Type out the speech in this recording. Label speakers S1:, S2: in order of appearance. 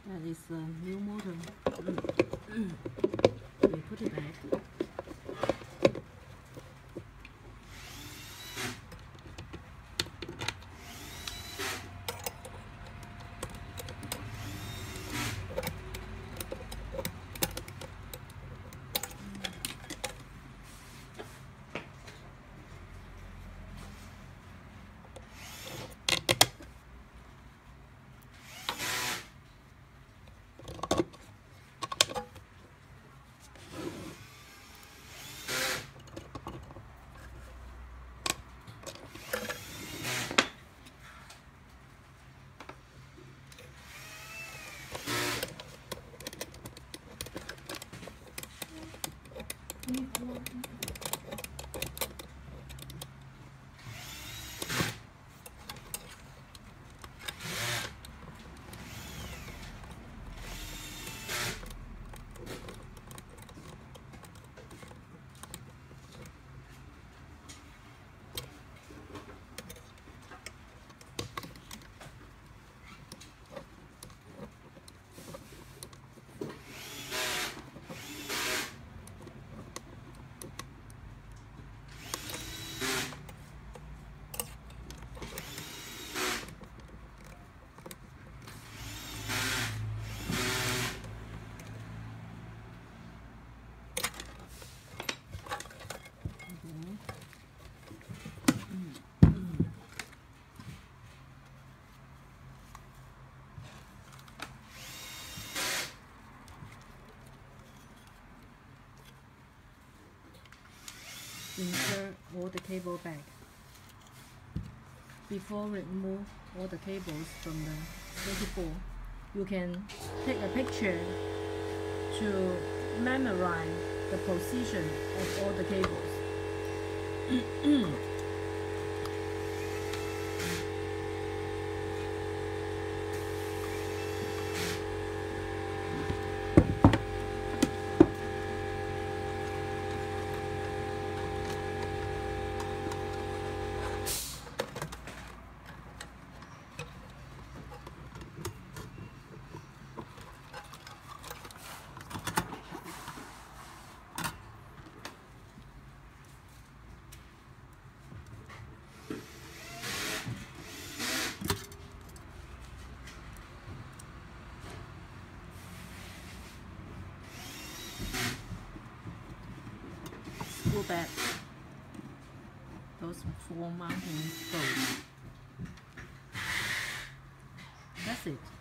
S1: That is a new motor. We put it back. Insert all the cable back. Before remove all the cables from the circuit board, you can take a picture to memorize the position of all the cables. Screw back those 4 mounting bolts. That's it.